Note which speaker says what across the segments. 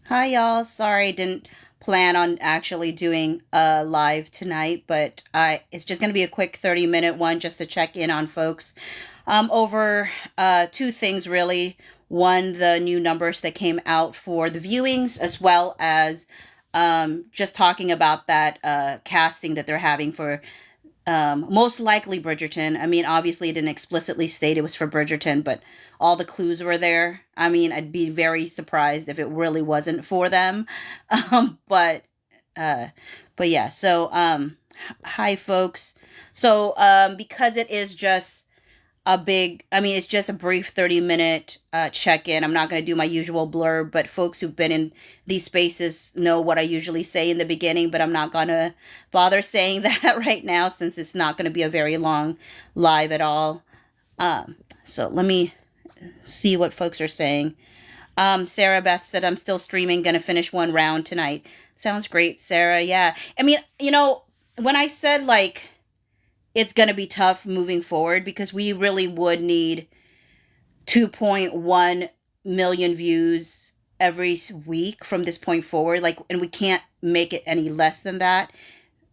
Speaker 1: Hi, y'all. Sorry, didn't plan on actually doing a live tonight, but it's just going to be a quick 30-minute one just to check in on folks over two things really. One, the new numbers that came out for the viewings, as well as just talking about that casting that they're having for most likely Bridgerton. I mean, obviously, it didn't explicitly state it was for Bridgerton, but all the clues were there. I mean, I'd be very surprised if it really wasn't for them. Um, but uh, but yeah. Hi, folks. Because it is just it's just a brief 30-minute check in. I'm not going to do my usual blurb, but folks who've been in these spaces know what I usually say in the beginning, but I'm not going to bother saying that right now since it's not going to be a very long live at all. So let me see what folks are saying. Sarah Beth said, I'm still streaming, going to finish one round tonight. Sounds great, Sarah. Yeah. I mean, when I said like, it's going to be tough moving forward because we really would need 2.1 million views every week from this point forward, like, and we can't make it any less than that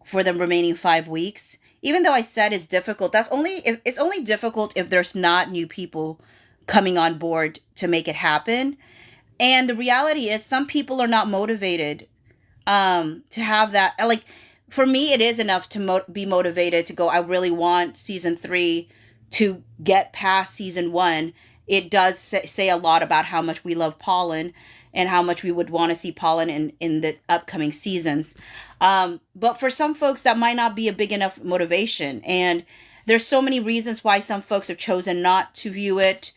Speaker 1: for the remaining 5 weeks. Even though I said it's difficult, it's only difficult if there's not new people coming on board to make it happen. And the reality is some people are not motivated to have that, like, for me, it is enough to be motivated to go, I really want season 3 to get past season 1. It does say a lot about how much we love Pollen and how much we would want to see Pollen in the upcoming seasons. But for some folks, that might not be a big enough motivation. And there's so many reasons why some folks have chosen not to view it.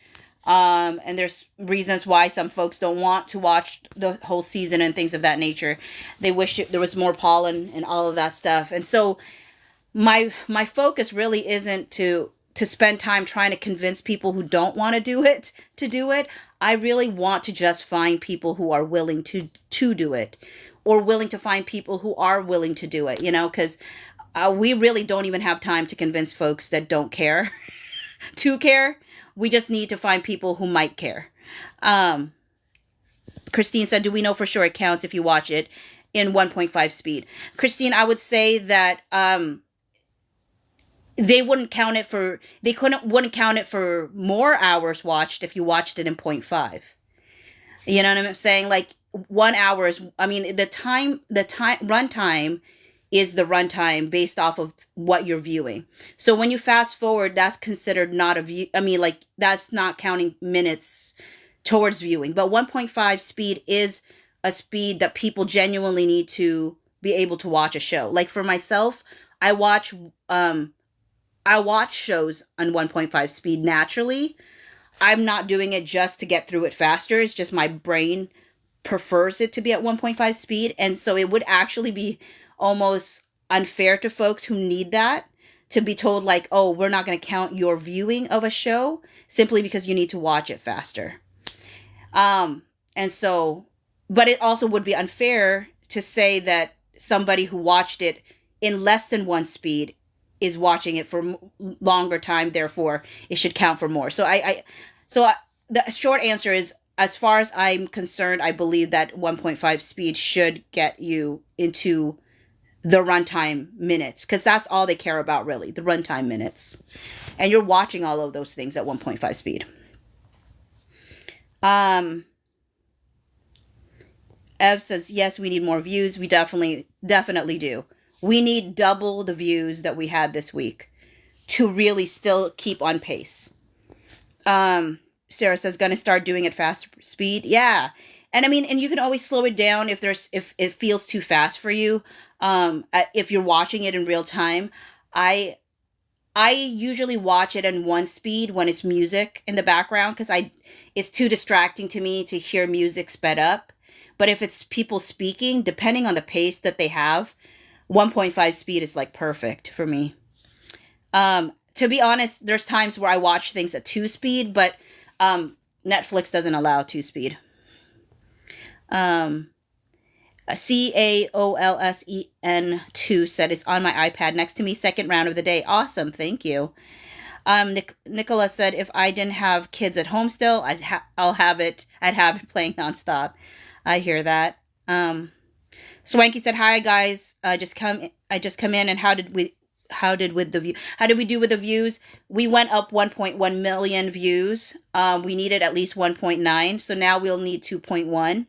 Speaker 1: And there's reasons why some folks don't want to watch the whole season and things of that nature. They wish there was more Pollen and all of that stuff. And so my focus really isn't to spend time trying to convince people who don't want to do it to do it. I really want to just find people who are willing to do it, or willing to find people who are willing to do it, because we really don't even have time to convince folks that don't care to care. We just need to find people who might care. Um, Christine said, do we know for sure it counts if you watch it in 1.5 speed? Christine, I would say that wouldn't count it for more hours watched if you watched it in 0.5. You know what I'm saying? Like 1 hour is, I mean, the runtime is the runtime based off of what you're viewing. So when you fast forward, that's considered not a view. I mean, like, that's not counting minutes towards viewing. But 1.5 speed is a speed that people genuinely need to be able to watch a show. Like for myself, I watch shows on 1.5 speed naturally. I'm not doing it just to get through it faster. It's just my brain prefers it to be at 1.5 speed. And so it would actually be almost unfair to folks who need that to be told like, oh, we're not going to count your viewing of a show simply because you need to watch it faster. And so, but it also would be unfair to say that somebody who watched it in less than one speed is watching it for longer time, therefore it should count for more. The short answer is, as far as I'm concerned, I believe that 1.5 speed should get you into the runtime minutes, because that's all they care about, really, the runtime minutes. And you're watching all of those things at 1.5 speed. Ev says, yes, we need more views. We definitely do. We need double the views that we had this week to really still keep on pace. Sarah says, gonna start doing it faster speed. Yeah. And I mean, and you can always slow it down if it feels too fast for you. If you're watching it in real time, I usually watch it in one speed when it's music in the background, because it's too distracting to me to hear music sped up. But if it's people speaking, depending on the pace that they have, 1.5 speed is like perfect for me. To be honest, there's times where I watch things at 2 speed, but Netflix doesn't allow 2 speed. CAOLSEN2 said, it's on my iPad next to me, second round of the day. Awesome, thank you. Nicola said, if I didn't have kids at home still, I'd have it playing nonstop. I hear that. Swanky said, "Hi guys, I just come in, and how did we do with the views? We went up 1.1 million views. We needed at least 1.9, so now we'll need 2.1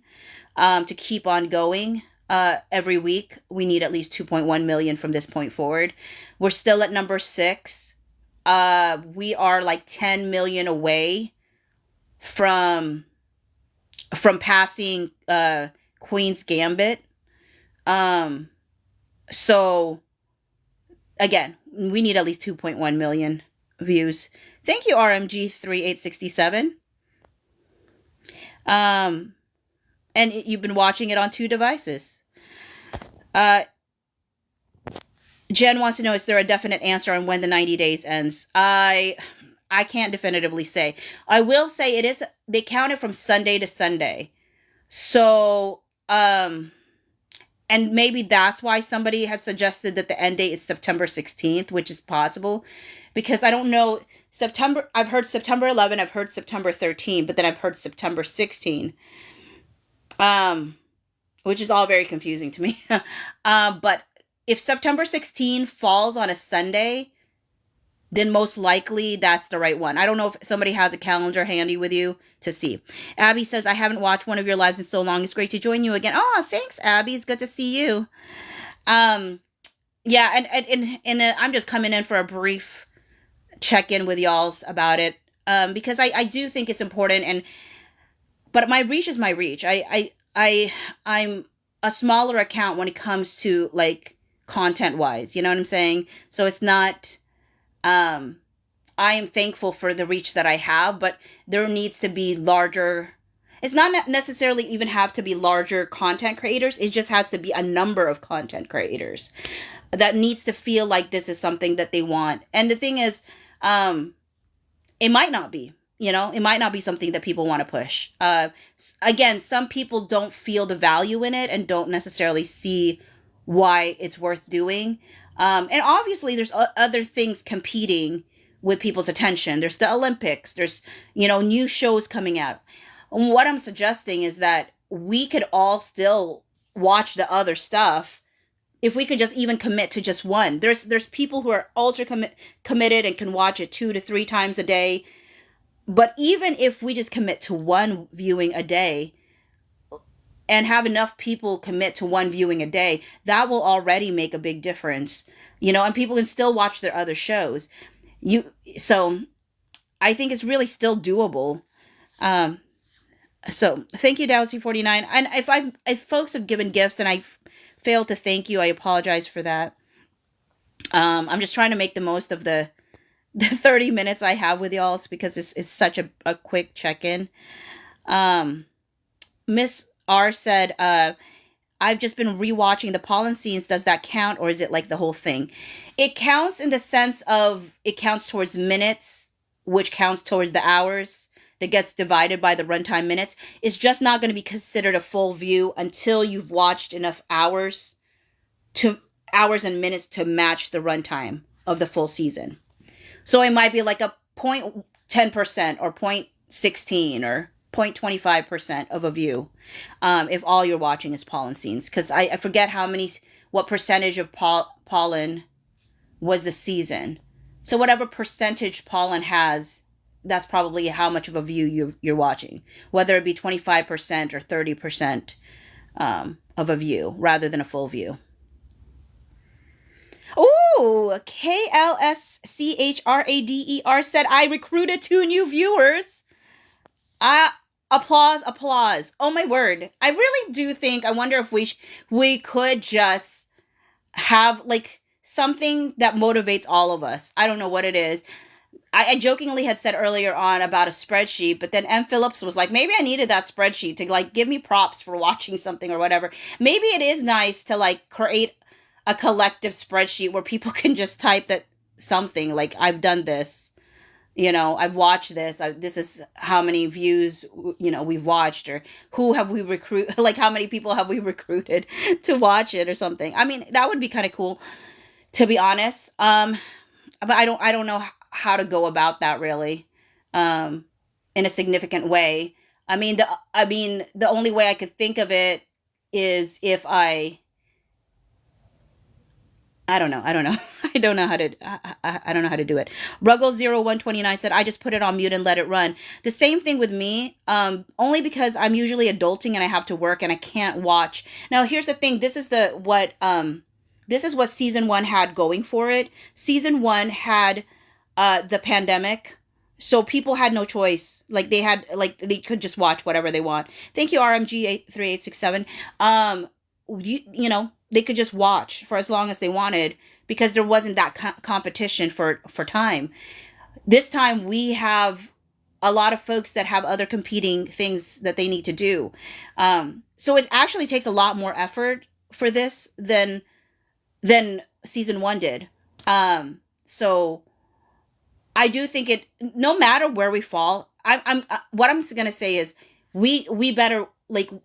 Speaker 1: to keep on going. Every week we need at least 2.1 million from this point forward. We're still at number 6. We are like 10 million away from passing Queen's Gambit. So again, we need at least 2.1 million views. Thank you, RMG3867. And you've been watching it on 2 devices. Jen wants to know, is there a definite answer on when the 90 days ends? I can't definitively say. I will say they count it from Sunday to Sunday. So, and maybe that's why somebody had suggested that the end date is September 16th, which is possible. Because I don't know, I've heard September 11, I've heard September 13, but then I've heard September 16. Which is all very confusing to me. But if September 16 falls on a Sunday, then most likely that's the right one. I don't know if somebody has a calendar handy with you to see. Abby says, I haven't watched one of your lives in so long. It's great to join you again. Oh, thanks, Abby. It's good to see you. Yeah, and I'm just coming in for a brief check-in with y'all about it. Because I do think it's important, but my reach is my reach. I'm a smaller account when it comes to like content wise, you know what I'm saying? So it's not, I am thankful for the reach that I have, but there needs to be larger, it's not necessarily even have to be larger content creators. It just has to be a number of content creators that needs to feel like this is something that they want. And the thing is, it might not be. It might not be something that people want to push. Again, some people don't feel the value in it and don't necessarily see why it's worth doing. And obviously there's other things competing with people's attention. There's the Olympics. There's, new shows coming out. And what I'm suggesting is that we could all still watch the other stuff if we could just even commit to just one. There's people who are ultra committed and can watch it 2 to 3 times a day. But even if we just commit to one viewing a day and have enough people commit to one viewing a day, that will already make a big difference, and people can still watch their other shows. So I think it's really still doable. So thank you, Dowsy49. And if folks have given gifts and I failed to thank you, I apologize for that. I'm just trying to make the most of the 30 minutes I have with y'all because it's such a quick check-in. Miss R said, I've just been rewatching the pollen scenes. Does that count, or is it like the whole thing? It counts in the sense of it counts towards minutes, which counts towards the hours that gets divided by the runtime minutes. It's just not going to be considered a full view until you've watched enough hours and minutes to match the runtime of the full season. So it might be like a 0.10% or 0.16 or 0.25% of a view, if all you're watching is pollen scenes. Because I forget what percentage of pollen was the season. So whatever percentage pollen has, that's probably how much of a view you're watching. Whether it be 25% or 30% of a view rather than a full view. Ooh, KLSCHRADER said, I recruited 2 new viewers. Applause. Oh my word. I really do think, I wonder if we could just have like something that motivates all of us. I don't know what it is. I jokingly had said earlier on about a spreadsheet, but then M. Phillips was like, maybe I needed that spreadsheet to like give me props for watching something or whatever. Maybe it is nice to like create a collective spreadsheet where people can just type that something like, I've done this, I've watched this, this is how many views, we've watched, or who have we recruited, like how many people have we recruited to watch it or something. I mean, that would be kind of cool, to be honest. But I don't know how to go about that really, in a significant way. The only way I could think of it is if I don't know. I don't know. I don't know how to. I don't know how to do it. Ruggles0129 said, "I just put it on mute and let it run." The same thing with me. Only because I'm usually adulting and I have to work and I can't watch. Now, here's the thing. This is what season one had going for it. Season one had the pandemic, so people had no choice. They could just watch whatever they want. Thank you, RMG3867. They could just watch for as long as they wanted because there wasn't that competition for time. This time we have a lot of folks that have other competing things that they need to do. So it actually takes a lot more effort for this than season one did. So I do think no matter where we fall, what I'm going to say is we better,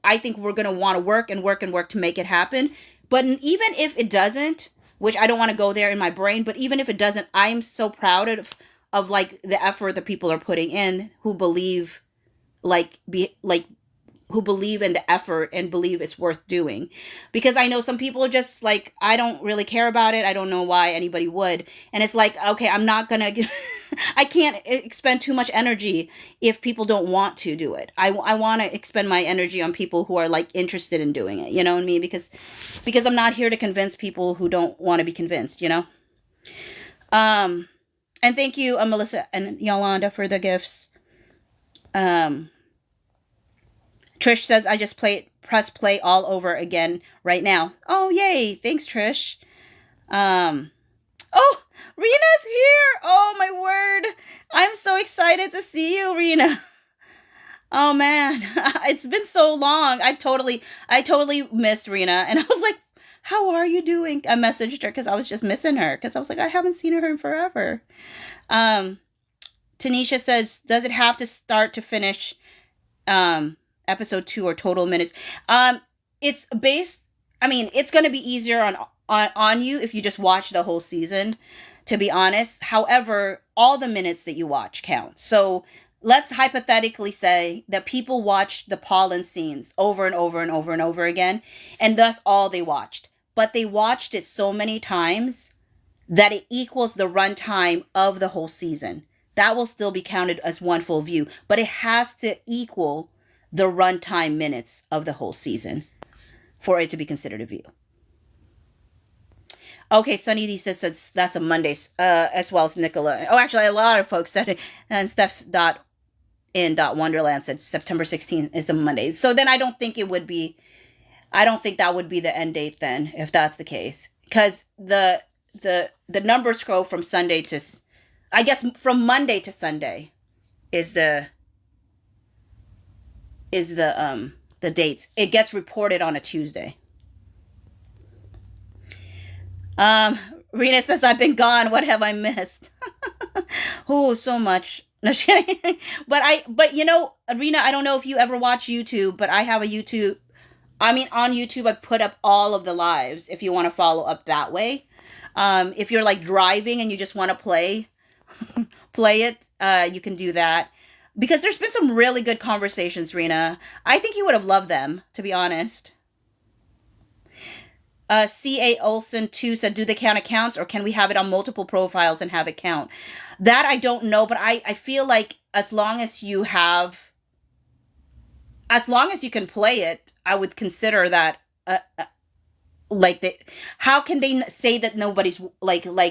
Speaker 1: I think we're going to want to work and work and work to make it happen. But even if it doesn't, which I don't want to go there in my brain, but even if it doesn't, I'm so proud of the effort that people are putting in who believe who believe in the effort and believe it's worth doing. Because I know some people are just I don't really care about it. I don't know why anybody would. And it's okay, I'm not going to, I can't expend too much energy if people don't want to do it. I want to expend my energy on people who are interested in doing it. You know what I mean? Because I'm not here to convince people who don't want to be convinced, And thank you, Melissa and Yolanda, for the gifts. Trish says, I just press play all over again right now. Oh, yay. Thanks, Trish. Oh, Rena's here. Oh, my word. I'm so excited to see you, Rena. Oh, man. It's been so long. I totally missed Rena. And I was like, how are you doing? I messaged her because I was just missing her. Because I was like, I haven't seen her in forever. Tanisha says, does it have to start to finish episode 2 or total minutes? It's going to be easier on you if you just watch the whole season, to be honest. However, all the minutes that you watch count. So let's hypothetically say that people watched the pollen scenes over and over and over and over again, and thus all they watched. But they watched it so many times that it equals the runtime of the whole season. That will still be counted as one full view, but it has to equal the runtime minutes of the whole season for it to be considered a view. Okay, Sunny D says that's a Monday, as well as Nicola. Oh, actually, a lot of folks said it, and Steph.in.wonderland said September 16th is a Monday. So then I don't think that would be the end date then, if that's the case. Because the numbers scroll from Sunday to, I guess, from Monday to Sunday is the dates. It gets reported on a Tuesday. Rena says, I've been gone. What have I missed? Oh, so much. No, she kidding. But Rena, I don't know if you ever watch YouTube, but I have a YouTube. On YouTube, I put up all of the lives if you want to follow up that way. If you're driving and you just want to play it, you can do that. Because there's been some really good conversations, Rena. I think you would have loved them, to be honest. C.A. Olson 2 said, do they count accounts or can we have it on multiple profiles and have it count? That I don't know, but I feel like as long as you can play it, I would consider that how can they say that nobody's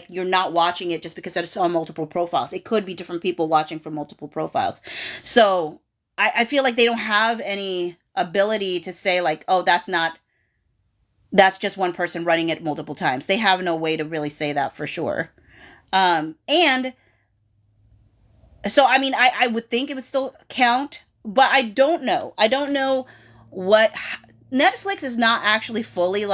Speaker 1: you're not watching it just because it's on multiple profiles? It could be different people watching from multiple profiles. So I feel like they don't have any ability to say oh, that's just one person running it multiple times. They have no way to really say that for sure. And so, I would think it would still count, but I don't know. I don't know what Netflix is not actually fully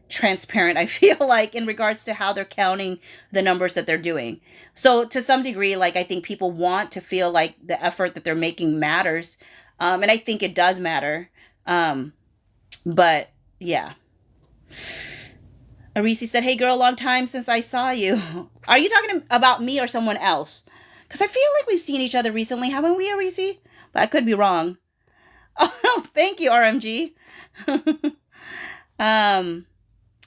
Speaker 1: transparent, I feel in regards to how they're counting the numbers that they're doing. So to some degree, I think people want to feel like the effort that they're making matters. And I think it does matter. But yeah. Arisi said, hey girl, long time since I saw you. Are you talking about me or someone else? Because I feel like we've seen each other recently, haven't we, Arisi? But I could be wrong. Thank you, RMG. um,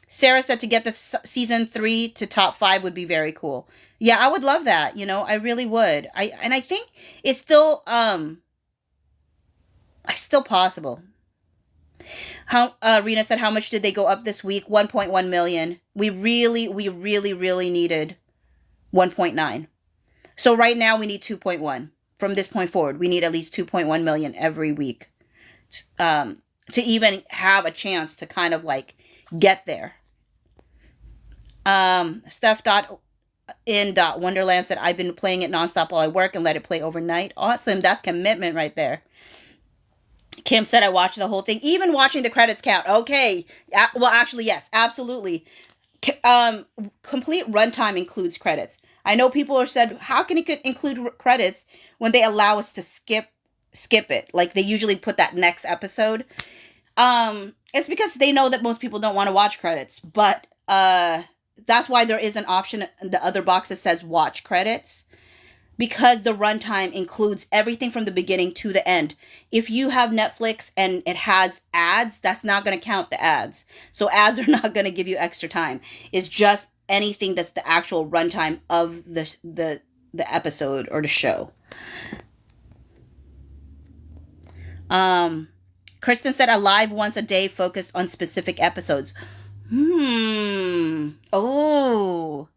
Speaker 1: Sarah said to get the season 3 to top 5 would be very cool. Yeah, I would love that. I really would. I think it's still possible. How Rena said, how much did they go up this week? 1.1 million. We really needed 1.9. So right now we need 2.1. From this point forward, we need at least 2.1 million every week, to even have a chance to kind of like get there. Steph.in.wonderland said, I've been playing it nonstop while I work and let it play overnight. Awesome. That's commitment right there. Kim said, I watched the whole thing, even watching the credits count. Okay. Well, actually, yes, absolutely. Complete runtime includes credits. I know people have said, how can it include credits when they allow us to skip it? Like they usually put that next episode. It's because they know that most people don't want to watch credits, but that's why there is an option in the other box that says watch credits, because the runtime includes everything from the beginning to the end. If you have Netflix and it has ads, that's not going to count the ads. So ads are not going to give you extra time. It's just anything that's the actual runtime of the episode or the show. Kristen said, a live once a day focused on specific episodes. Oh,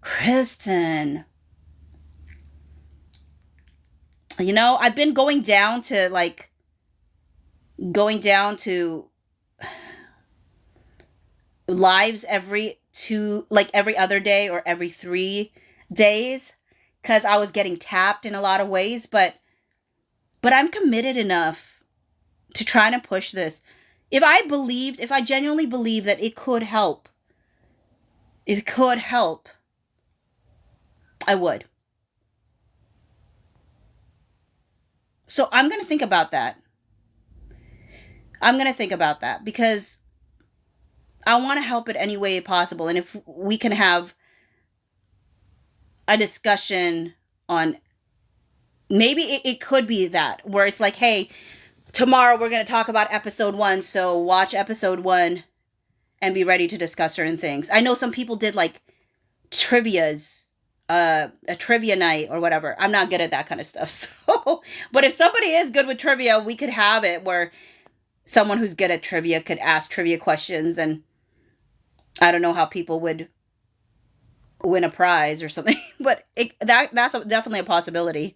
Speaker 1: Kristen. I've been going down to lives every other day or every 3 days, because I was getting tapped in a lot of ways, but I'm committed enough to try to push this. If I genuinely believe that it could help, I would. So I'm going to think about that. Because I want to help it any way possible. And if we can have a discussion on, maybe it could be that, where it's like, hey, tomorrow we're going to talk about episode 1, so watch episode 1 and be ready to discuss certain things. I know some people did like trivias, a trivia night or whatever. I'm not good at that kind of stuff. So, but if somebody is good with trivia, we could have it where someone who's good at trivia could ask trivia questions, and I don't know how people would win a prize or something, but that's definitely a possibility.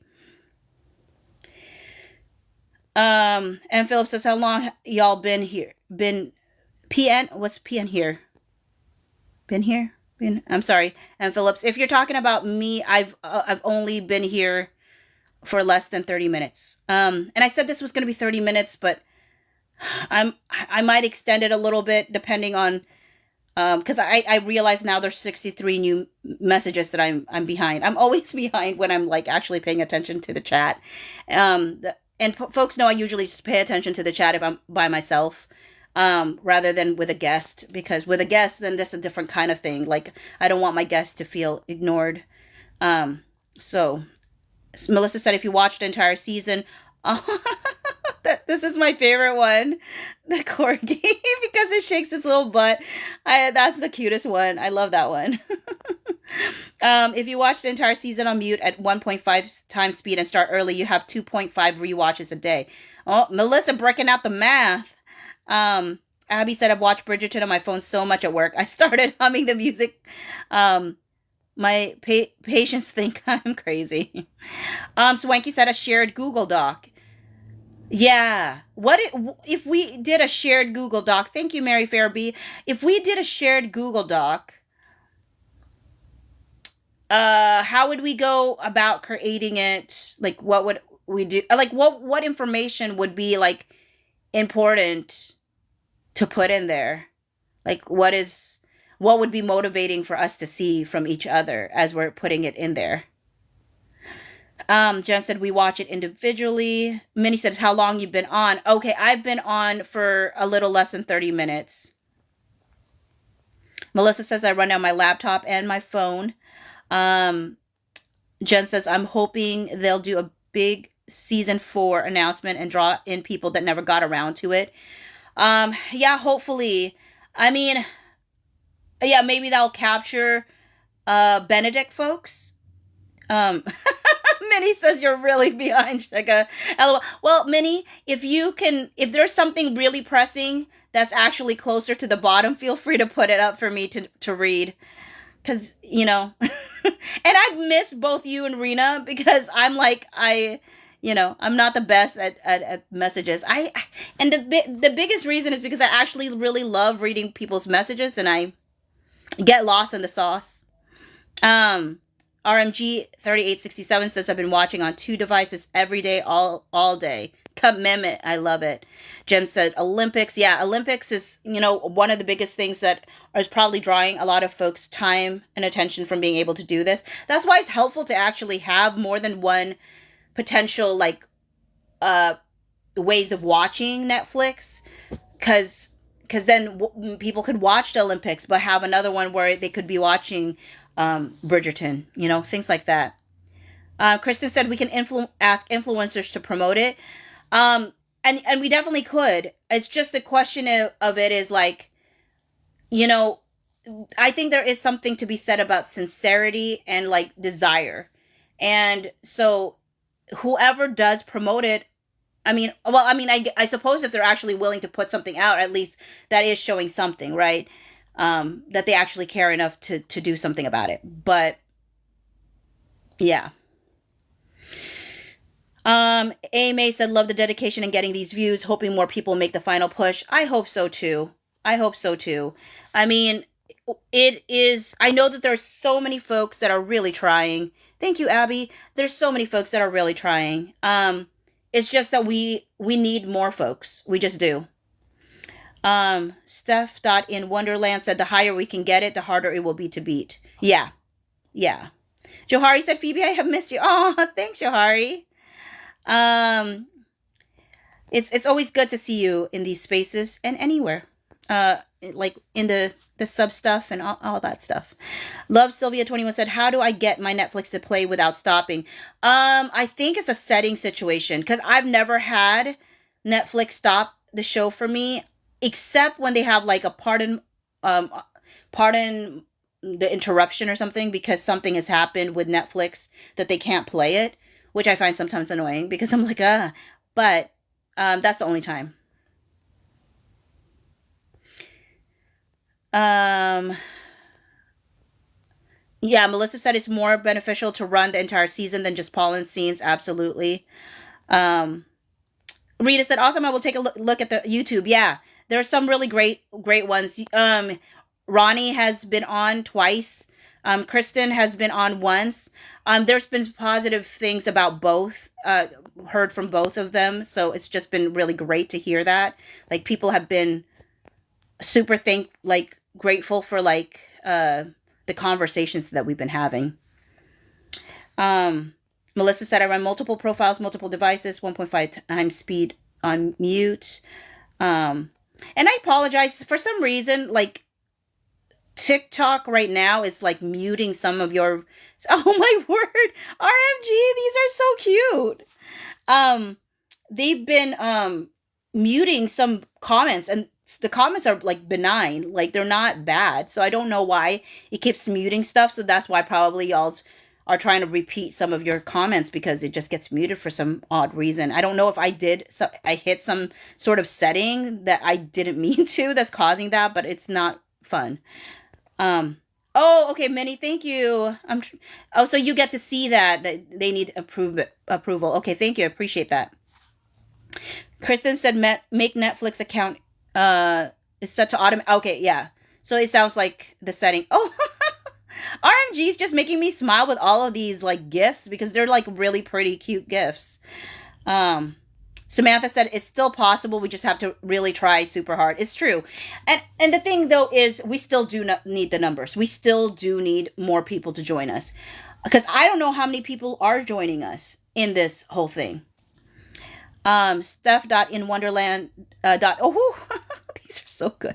Speaker 1: And Philip says, how long y'all been here? What's PN here? Been here? I'm sorry. And Phillips, if you're talking about me, I've only been here for less than 30 minutes. And I said this was going to be 30 minutes, but I might extend it a little bit depending on, because I realize now there's 63 new messages that I'm behind. I'm always behind when I'm like actually paying attention to the chat. And folks know I usually just pay attention to the chat if I'm by myself, rather than with a guest, because with a guest, then that's a different kind of thing. Like, I don't want my guests to feel ignored. So Melissa said, if you watched the entire season, this is my favorite one, the corgi, because it shakes its little butt. That's the cutest one. I love that one. If you watch the entire season on mute at 1.5 times speed and start early, you have 2.5 rewatches a day. Oh, Melissa breaking out the math. Abby said, I've watched Bridgerton on my phone so much at work. I started humming the music. My patients think I'm crazy. Swanky said, a shared Google Doc. Yeah. What if we did a shared Google Doc? Thank you, Mary Fairby. If we did a shared Google Doc, how would we go about creating it? Like, what would we do? Like, what information would be like important to put in there? Like, what would be motivating for us to see from each other as we're putting it in there? Jen said, we watch it individually. Minnie says, how long you've been on? Okay, I've been on for a little less than 30 minutes. Melissa says, I run on my laptop and my phone. Jen says, I'm hoping they'll do a big season 4 announcement and draw in people that never got around to it. Yeah, hopefully. I mean, yeah, maybe that'll capture Benedict folks. Um Minnie says you're really behind Shika. LOL. Well, Minnie, if there's something really pressing that's actually closer to the bottom, feel free to put it up for me to read. Because, and I've missed both you and Rena because I'm like, I'm not the best at messages. And the biggest reason is because I actually really love reading people's messages and I get lost in the sauce. RMG 3867 says I've been watching on 2 devices every day, all day. Commitment, I love it. Jem said Olympics. Yeah, Olympics is, one of the biggest things that is probably drawing a lot of folks' time and attention from being able to do this. That's why it's helpful to actually have more than one potential, ways of watching Netflix. Because then people could watch the Olympics, but have another one where they could be watching Bridgerton, things like that. Kristen said we can ask influencers to promote it. And we definitely could. It's just the question of it is I think there is something to be said about sincerity and desire. And so whoever does promote it, I suppose if they're actually willing to put something out, at least that is showing something, right? That they actually care enough to do something about it. But yeah. A. May said, love the dedication and getting these views, hoping more people make the final push. I hope so too. I mean, I know that there's so many folks that are really trying. Thank you, Abby. There's so many folks that are really trying. It's just that we need more folks. We just do. Steph in Wonderland said the higher we can get it, the harder it will be to beat. Yeah. Johari said, Phoebe, I have missed you. Oh, thanks, Johari. It's always good to see you in these spaces and anywhere. In the sub stuff and all that stuff. Love Sylvia 21 said, how do I get my Netflix to play without stopping? I think it's a setting situation because I've never had Netflix stop the show for me, except when they have a pardon the interruption or something because something has happened with Netflix that they can't play it, which I find sometimes annoying because I'm but that's the only time. Yeah, Melissa said it's more beneficial to run the entire season than just Paul and scenes. Absolutely. Rita said, awesome, I will take a look at the YouTube. Yeah, there are some really great ones. Ronnie has been on twice. Kristen has been on once. There's been positive things about both, heard from both of them. So it's just been really great to hear that. People have been super grateful for the conversations that we've been having. Melissa said, I run multiple profiles, multiple devices, 1.5 times speed on mute. And I apologize for some reason, TikTok right now is muting some of your, oh my word, RMG, these are so cute. They've been muting some comments and the comments are benign, they're not bad. So I don't know why it keeps muting stuff. So that's why probably y'all are trying to repeat some of your comments because it just gets muted for some odd reason. I don't know if I hit some sort of setting that I didn't mean to that's causing that, but it's not fun. Oh, okay, Minnie, thank you. So you get to see that they need approval. Okay, thank you. I appreciate that. Kristen said, make Netflix account is set to automate. Okay, yeah. So it sounds like the setting. Oh, RMG is just making me smile with all of these gifts because they're really pretty cute gifts. Samantha said it's still possible. We just have to really try super hard. It's true. And the thing though is we still do need the numbers. We still do need more people to join us because I don't know how many people are joining us in this whole thing. Steph in Wonderland oh these are so good.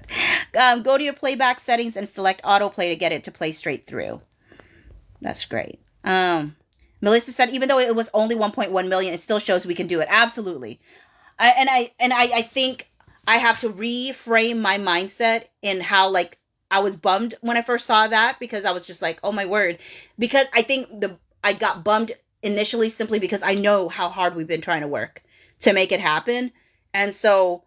Speaker 1: Go to your playback settings and select autoplay to get it to play straight through. That's great. Melissa said, even though it was only 1.1 million, it still shows we can do it. Absolutely. I think I have to reframe my mindset in how, like, I was bummed when I first saw that, because I was just like, oh my word. Because I think I got bummed initially simply because I know how hard we've been trying to work to make it happen. And so,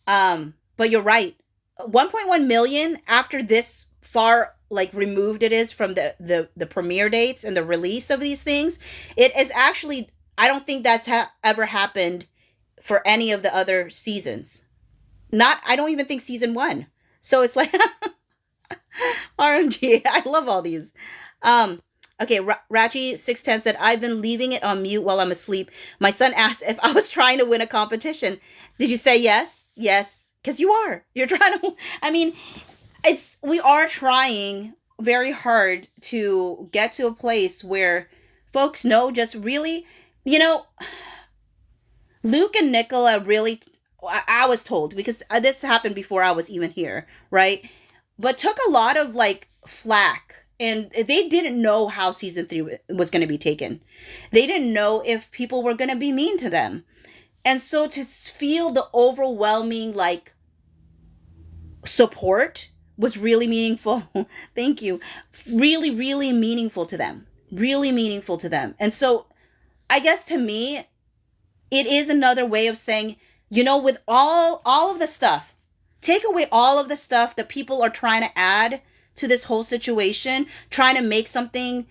Speaker 1: but you're right. 1.1 million after this far, like, removed it is from the premiere dates and the release of these things, it is actually, I don't think that's ever happened for any of the other seasons. Not, I don't even think season 1. So it's like, RMG, I love all these. Okay, Rachi610 said, I've been leaving it on mute while I'm asleep. My son asked if I was trying to win a competition. Did you say yes? Yes. Because you are. You're trying to, I mean, we are trying very hard to get to a place where folks know, just really, Luke and Nicola really, I was told, because this happened before I was even here, right? But took a lot of, like, flack. And they didn't know how season 3 was going to be taken. They didn't know if people were going to be mean to them. And so to feel the overwhelming, like, support was really meaningful. Thank you. Really, really meaningful to them. Really meaningful to them. And so I guess to me, it is another way of saying, with all of the stuff, take away all of the stuff that people are trying to add to this whole situation, trying to make something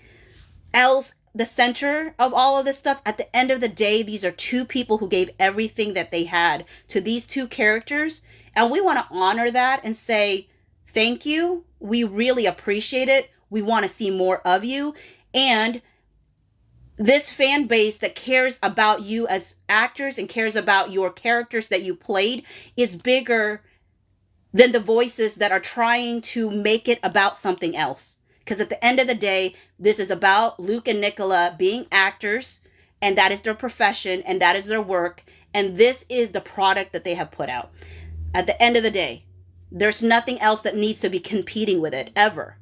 Speaker 1: else the center of all of this stuff. At the end of the day, these are two people who gave everything that they had to these two characters. And we want to honor that and say, thank you. We really appreciate it. We want to see more of you. And this fan base that cares about you as actors and cares about your characters that you played is bigger than the voices that are trying to make it about something else. Because at the end of the day, this is about Luke and Nicola being actors, and that is their profession, and that is their work, and this is the product that they have put out. At the end of the day, there's nothing else that needs to be competing with it, ever.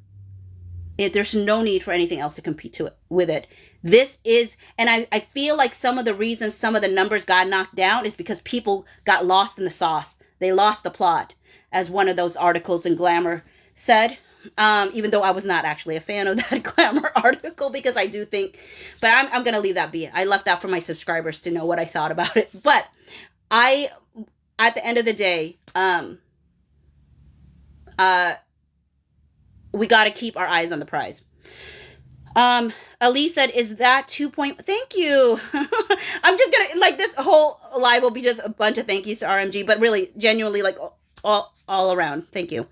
Speaker 1: There's no need for anything else to compete with it. This is, and I feel like some of the reasons some of the numbers got knocked down is because people got lost in the sauce. They lost the plot, as one of those articles in Glamour said, even though I was not actually a fan of that Glamour article, because I do think, but I'm going to leave that be. I left that for my subscribers to know what I thought about it. But at the end of the day, we got to keep our eyes on the prize. Elise said, is that 2 point? Thank you. I'm just going to, like, this whole live will be just a bunch of thank yous to RMG, but really, genuinely, like, all around. Thank you.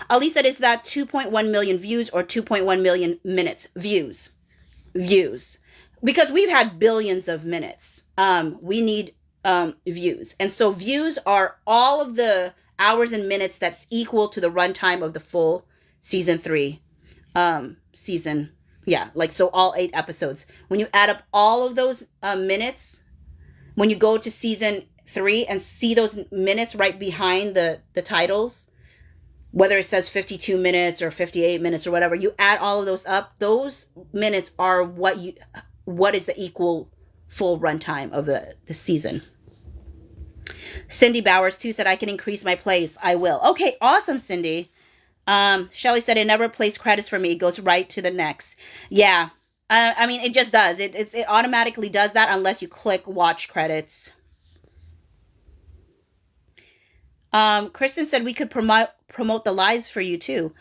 Speaker 1: Ali said, is that 2.1 million views or 2.1 million minutes? Views. Because we've had billions of minutes. We need views. And so views are all of the hours and minutes that's equal to the runtime of the full season 3 season. Yeah, like, so all 8 episodes. When you add up all of those minutes, when you go to season 3 and see those minutes right behind the titles, whether it says 52 minutes or 58 minutes or whatever, you add all of those up, those minutes are what is the equal full runtime of the season. Cindy Bowers too said, I can increase my place. I will. Okay, awesome, Cindy. Shelly said, it never plays credits for me. It goes right to the next. Yeah. I mean, it just does. It automatically does that unless you click watch credits. Kristen said we could promote the lives for you too.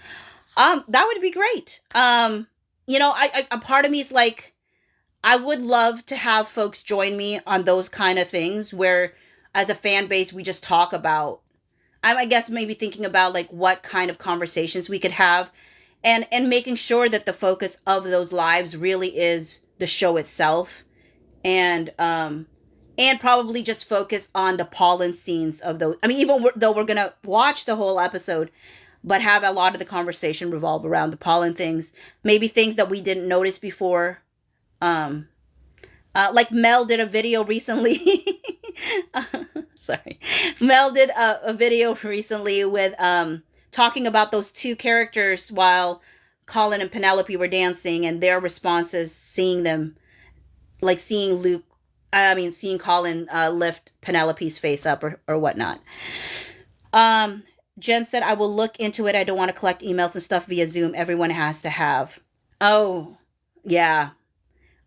Speaker 1: That would be great. A part of me is like, I would love to have folks join me on those kind of things where, as a fan base, we just talk about, I guess maybe thinking about, like, what kind of conversations we could have, and making sure that the focus of those lives really is the show itself, and probably just focus on the pollen scenes of those. I mean, even though we're going to watch the whole episode, but have a lot of the conversation revolve around the pollen things. Maybe things that we didn't notice before. Like Mel did a video recently. Sorry. Mel did a video recently with talking about those two characters while Colin and Penelope were dancing and their responses, seeing them like seeing Colin lift Penelope's face up or whatnot. Jen said, I will look into it. I don't want to collect emails and stuff via Zoom. Everyone has to have. Oh, yeah.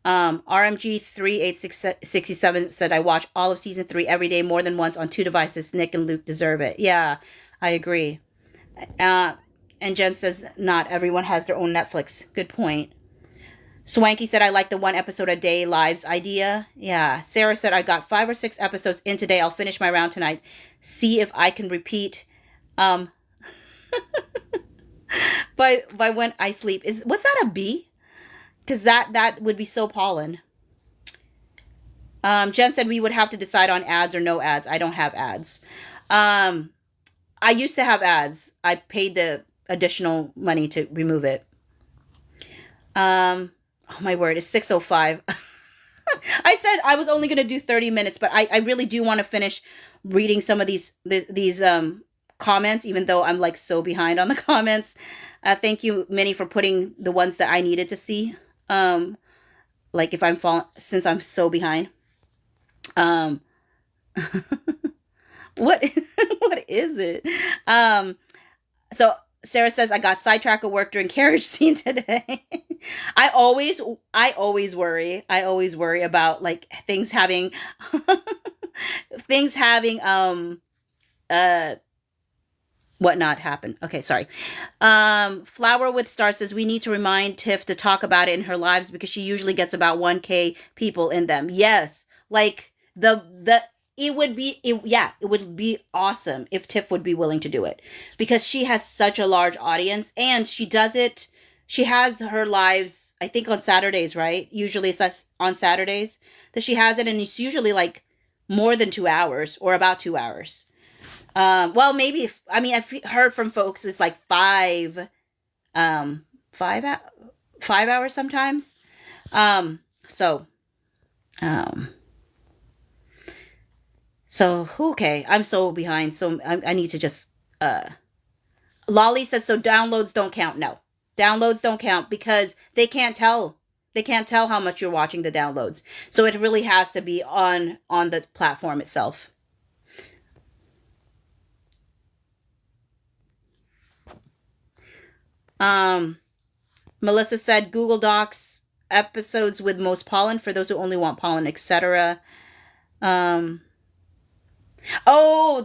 Speaker 1: RMG 3867 said, I watch all of season 3 every day, more than once on 2 devices. Nick and Luke deserve it. Yeah, I agree. And Jen says, not everyone has their own Netflix. Good point. Swanky said, I like the 1 episode a day lives idea. Yeah. Sarah said, I got 5 or 6 episodes in today. I'll finish my round tonight. See if I can repeat by when I sleep. Was that a B? Because that would be so pollen. Jen said we would have to decide on ads or no ads. I don't have ads. I used to have ads. I paid the additional money to remove it. Oh my word, it's 6:05. I said I was only going to do 30 minutes, but I really do want to finish reading some of these comments, even though I'm like so behind on the comments. Thank you, Minnie, for putting the ones that I needed to see. Like if I'm since I'm so behind. What what is it? So Sarah says, I got sidetracked at work during carriage scene today. I always worry. I always worry about like things having what not happen. Okay, sorry. Flower with Star says, we need to remind Tiff to talk about it in her lives because she usually gets about 1K people in them. Yes. Like it would be awesome if Tiff would be willing to do it because she has such a large audience and she has her lives, I think on Saturdays, right? Usually it's on Saturdays that she has it and it's usually like more than 2 hours or about 2 hours. Well, maybe, I've heard from folks it's like 5 hours sometimes. So, okay, I'm so behind. So I need to just, Lolly says, so downloads don't count. No, downloads don't count because they can't tell. They can't tell how much you're watching the downloads. So it really has to be on the platform itself. Melissa said Google Docs episodes with most pollen for those who only want pollen, etc. Oh,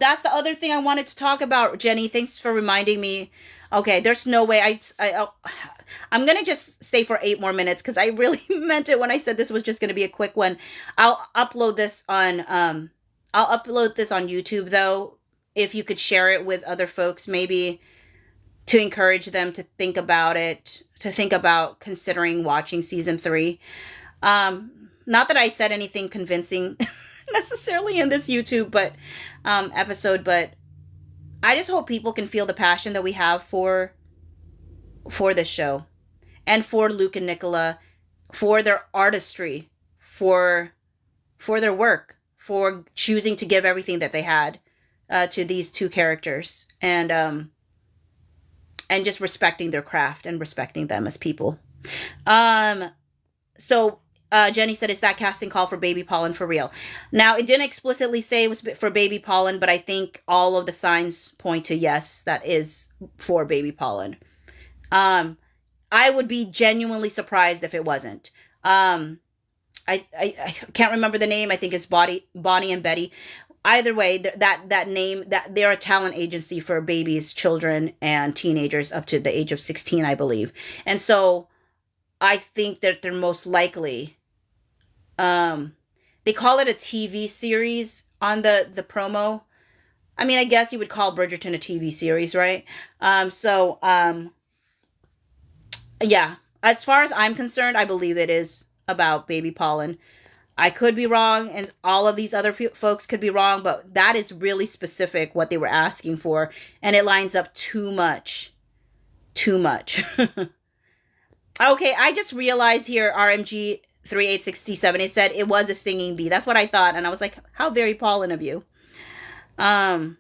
Speaker 1: that's the other thing I wanted to talk about, Jenny. Thanks for reminding me. Okay, there's no way I'm going to just stay for 8 more minutes because I really meant it when I said this was just going to be a quick one. I'll upload this on YouTube though. If you could share it with other folks, maybe to encourage them to think about it, to think about considering watching season 3. Not that I said anything convincing necessarily in this YouTube episode, but I just hope people can feel the passion that we have for this show and for Luke and Nicola, for their artistry, for their work, for choosing to give everything that they had to these 2 characters and just respecting their craft and respecting them as people. So Jenny said, is that casting call for Baby Pollen for real? Now, it didn't explicitly say it was for Baby Pollen, but I think all of the signs point to yes, that is for Baby Pollen. I would be genuinely surprised if it wasn't. I can't remember the name. I think it's Bonnie and Betty. Either way, that name, that they're a talent agency for babies, children, and teenagers up to the age of 16, I believe. And so I think that they're most likely, they call it a TV series on the promo. I mean, I guess you would call Bridgerton a TV series, right? Yeah, as far as I'm concerned, I believe it is about Baby Pollen. I could be wrong, and all of these other folks could be wrong, but that is really specific what they were asking for, and it lines up too much. Too much. Okay, I just realized here, RMG 3867, it said it was a stinging bee. That's what I thought, and I was like, how very pollen of you. Kim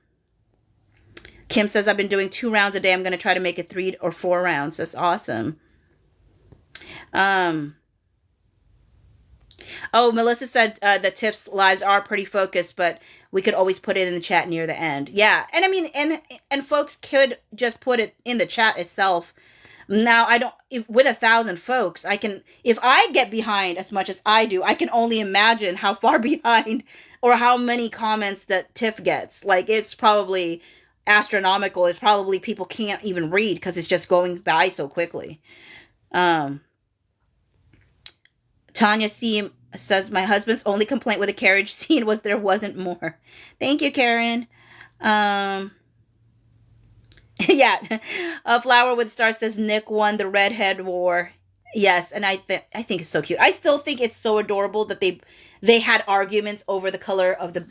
Speaker 1: says, I've been doing 2 rounds a day. I'm going to try to make it 3 or 4 rounds. That's awesome. Oh, Melissa said that Tiff's lives are pretty focused, but we could always put it in the chat near the end. Yeah, and I mean, and folks could just put it in the chat itself. Now, I don't, if, with 1,000 folks, I can, if I get behind as much as I do, I can only imagine how far behind or how many comments that Tiff gets. Like, it's probably astronomical. It's probably people can't even read because it's just going by so quickly. Tanya C says, my husband's only complaint with the carriage scene was there wasn't more. Thank you, Karen. Yeah. Flower with Star says, Nick won the redhead war. Yes, and I think it's so cute. I still think it's so adorable that they had arguments over the color of the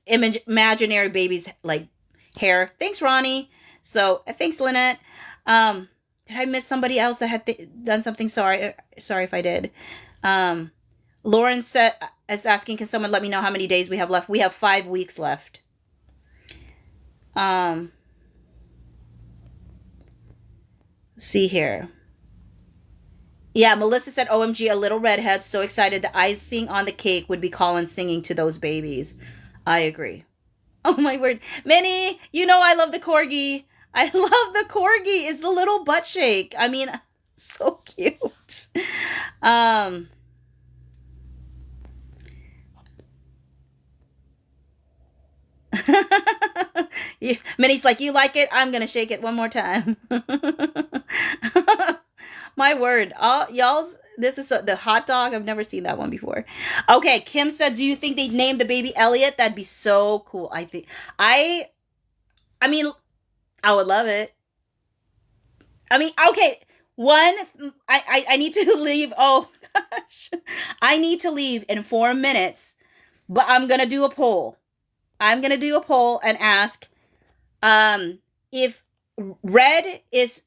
Speaker 1: imaginary baby's like hair. Thanks, Ronnie. So thanks, Lynette. Did I miss somebody else that had done something? Sorry if I did. Lauren said is asking, can someone let me know how many days we have left? We have 5 weeks left. See here. Yeah, Melissa said, OMG, a little redhead, so excited. The icing on the cake would be Colin singing to those babies. I agree. Oh my word. Minnie, you know I love the corgi. I love the corgi. It's the little butt shake. I mean, so cute. Minnie's like, you like it? I'm gonna shake it one more time. My word. Y'all's, this is the hot dog. I've never seen that one before. Okay, Kim said, do you think they'd name the baby Elliott? That'd be so cool. I mean, I would love it. I mean, okay. One, I need to leave. Oh gosh. I need to leave in 4 minutes, but I'm gonna do a poll. I'm gonna do a poll and ask if red is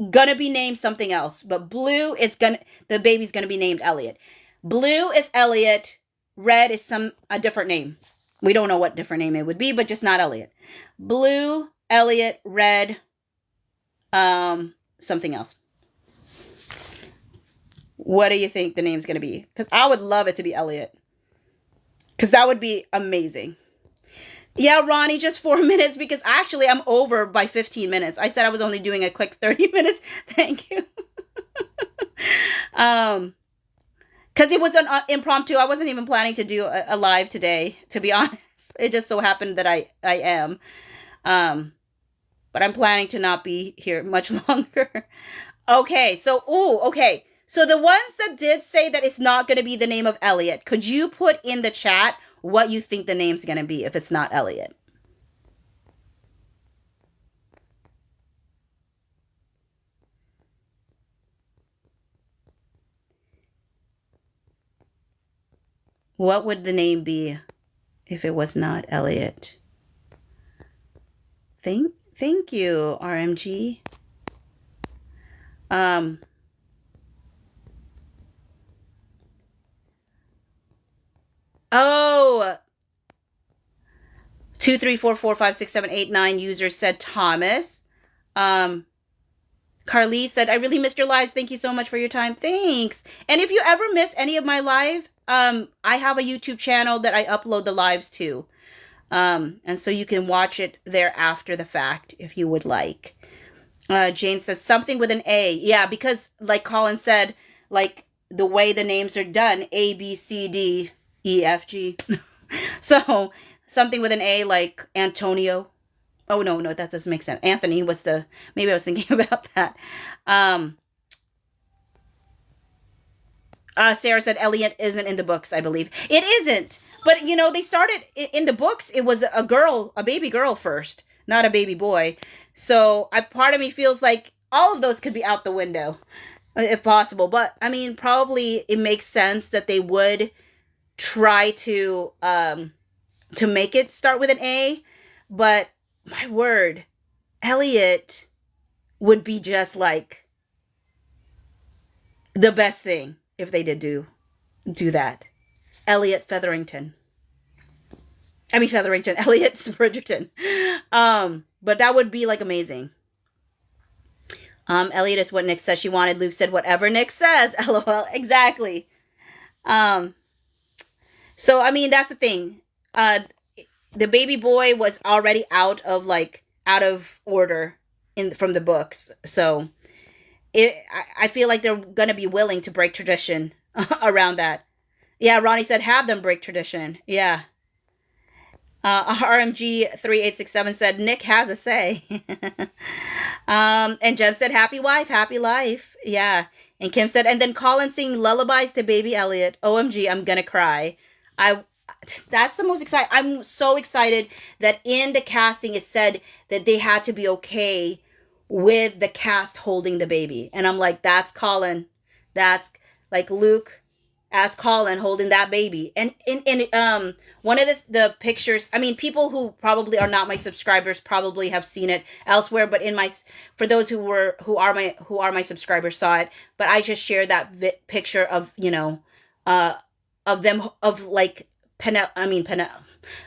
Speaker 1: gonna be named something else, but blue is the baby's gonna be named Elliott. Blue is Elliott, red is a different name. We don't know what different name it would be, but just not Elliott. Blue, Elliott, red, something else. What do you think the name's gonna be? Because I would love it to be Elliott. Because that would be amazing. Yeah, Ronnie, just 4 minutes because actually I'm over by 15 minutes. I said I was only doing a quick 30 minutes. Thank you. Because it was an impromptu. I wasn't even planning to do a live today, to be honest. It just so happened that I am. But I'm planning to not be here much longer. Okay, so, okay. So the ones that did say that it's not going to be the name of Elliott, could you put in the chat what you think the name's going to be if it's not Elliott? What would the name be if it was not Elliott? Thank you, RMG. Oh, 2, 3, 4, 4, 5, 6, 7, 8, 9 users said Thomas. Carly said, I really missed your lives. Thank you so much for your time. Thanks. And if you ever miss any of my live, I have a YouTube channel that I upload the lives to. And so you can watch it there after the fact if you would like. Jane says something with an A. Yeah, because like Colin said, like the way the names are done, A, B, C, D, E, F, G. So something with an A like Antonio. Oh, no, that doesn't make sense. Anthony was maybe I was thinking about that. Sarah said Elliott isn't in the books, I believe. It isn't. But, they started in the books. It was a baby girl first, not a baby boy. So part of me feels like all of those could be out the window if possible. But, I mean, probably it makes sense that they would try to make it start with an A, but my word, Elliott would be just like the best thing if they did do that. Elliott Featherington. Elliott Bridgerton. But that would be like amazing. Elliott is what Nick says she wanted. Luke said whatever Nick says. LOL. Exactly. Um, so I mean, that's the thing. The baby boy was already out of order in from the books. So I feel like they're gonna be willing to break tradition around that. Yeah, Ronnie said have them break tradition. Yeah. RMG 3867 said Nick has a say. And Jen said happy wife, happy life. Yeah. And Kim said, and then Colin sing lullabies to Baby Elliott. OMG, I'm gonna cry. I that's the most exciting. I'm so excited that in the casting it said that they had to be okay with the cast holding the baby. And I'm like, that's Colin. That's like Luke as Colin holding that baby. And in one of the pictures, I mean, people who probably are not my subscribers probably have seen it elsewhere, but in my for those who are my subscribers saw it, but I just shared that picture of, of them of like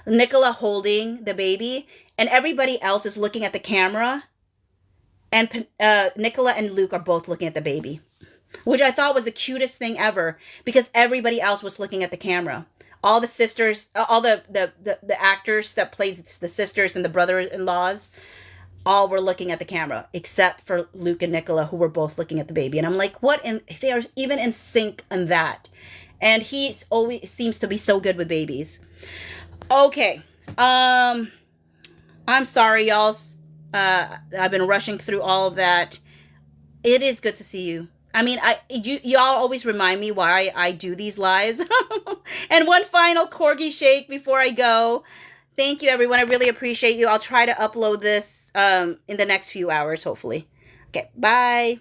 Speaker 1: Nicola holding the baby, and everybody else is looking at the camera, and Nicola and Luke are both looking at the baby, which I thought was the cutest thing ever because everybody else was looking at the camera. All the sisters, all the actors that played the sisters and the brother-in-laws, all were looking at the camera except for Luke and Nicola, who were both looking at the baby. And I'm like, what? And they are even in sync on that. And he always seems to be so good with babies. Okay. I'm sorry, y'all. I've been rushing through all of that. It is good to see you. I mean, y'all always remind me why I do these lives. And one final corgi shake before I go. Thank you, everyone. I really appreciate you. I'll try to upload this in the next few hours, hopefully. Okay, bye.